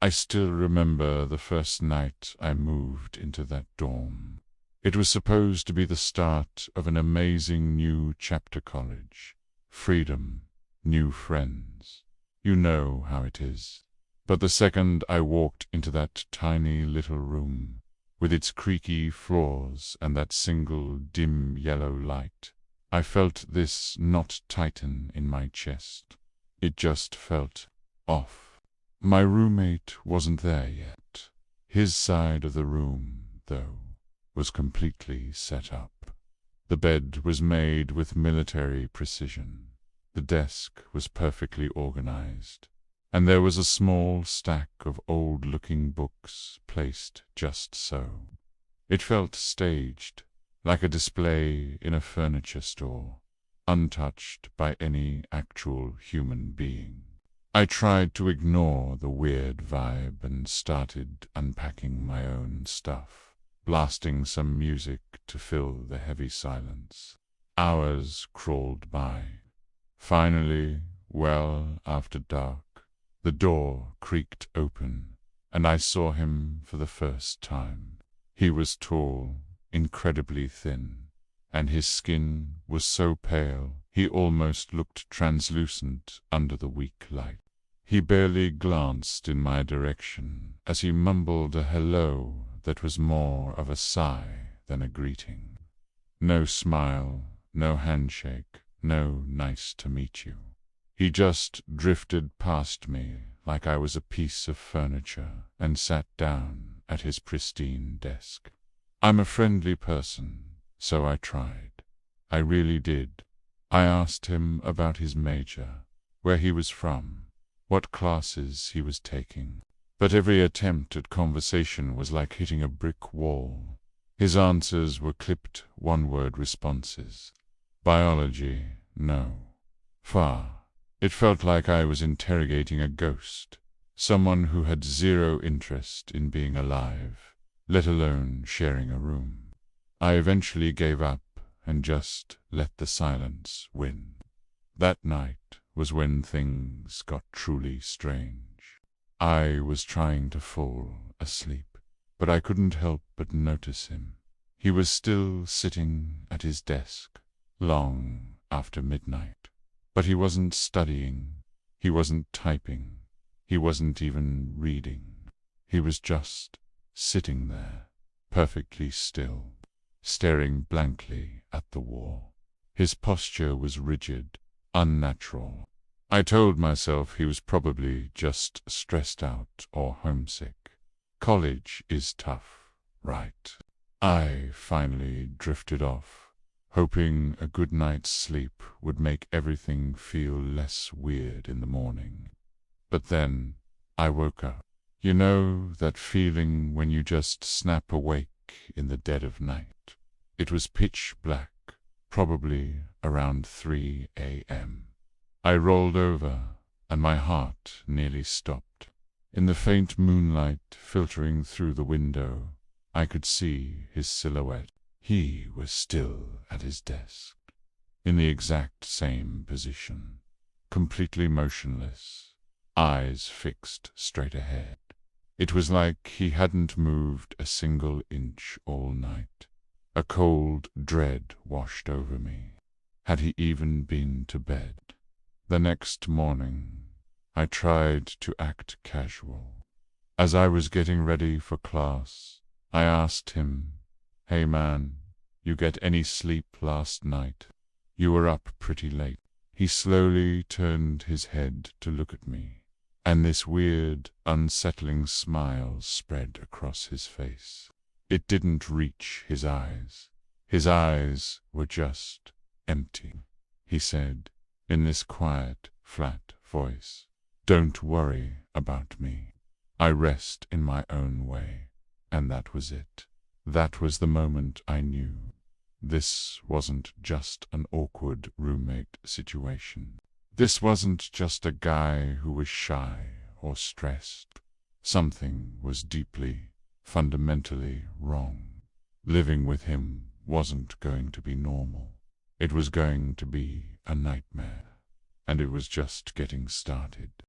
I still remember the first night I moved into that dorm. It was supposed to be the start of an amazing new chapter college. Freedom, new friends. You know how it is. But the second I walked into that tiny little room, with its creaky floors and that single dim yellow light, I felt this knot tighten in my chest. It just felt off. My roommate wasn't there yet. His side of the room, though, was completely set up. The bed was made with military precision. The desk was perfectly organized, and there was a small stack of old-looking books placed just so. It felt staged, like a display in a furniture store, untouched by any actual human being. I tried to ignore the weird vibe and started unpacking my own stuff, blasting some music to fill the heavy silence. Hours crawled by. Finally, well after dark, the door creaked open, and I saw him for the first time. He was tall, incredibly thin, and his skin was so pale he almost looked translucent under the weak light. He barely glanced in my direction as he mumbled a hello that was more of a sigh than a greeting. No smile, no handshake, no nice to meet you. He just drifted past me like I was a piece of furniture and sat down at his pristine desk. I'm a friendly person, so I tried. I really did. I asked him about his major, where he was from, what classes he was taking. But every attempt at conversation was like hitting a brick wall. His answers were clipped one-word responses. Biology, no. Far. It felt like I was interrogating a ghost, someone who had zero interest in being alive, let alone sharing a room. I eventually gave up and just let the silence win. That night was when things got truly strange. I was trying to fall asleep, but I couldn't help but notice him. He was still sitting at his desk, long after midnight. But he wasn't studying, he wasn't typing, he wasn't even reading. He was just sitting there, perfectly still, staring blankly at the wall. His posture was rigid, unnatural. I told myself he was probably just stressed out or homesick. College is tough, right? I finally drifted off, hoping a good night's sleep would make everything feel less weird in the morning. But then I woke up. You know that feeling when you just snap awake in the dead of night? It was pitch black, probably around 3 a.m. I rolled over, and my heart nearly stopped. In the faint moonlight filtering through the window, I could see his silhouette. He was still at his desk, in the exact same position, completely motionless, eyes fixed straight ahead. It was like he hadn't moved a single inch all night. A cold dread washed over me. Had he even been to bed? The next morning, I tried to act casual. As I was getting ready for class, I asked him, "Hey man, you get any sleep last night? You were up pretty late." He slowly turned his head to look at me, and this weird, unsettling smile spread across his face. It didn't reach his eyes. His eyes were just empty. He said, in this quiet, flat voice, "Don't worry about me. I rest in my own way." And that was it. That was the moment I knew. This wasn't just an awkward roommate situation. This wasn't just a guy who was shy or stressed. Something was deeply, fundamentally wrong. Living with him wasn't going to be normal. It was going to be a nightmare. And it was just getting started.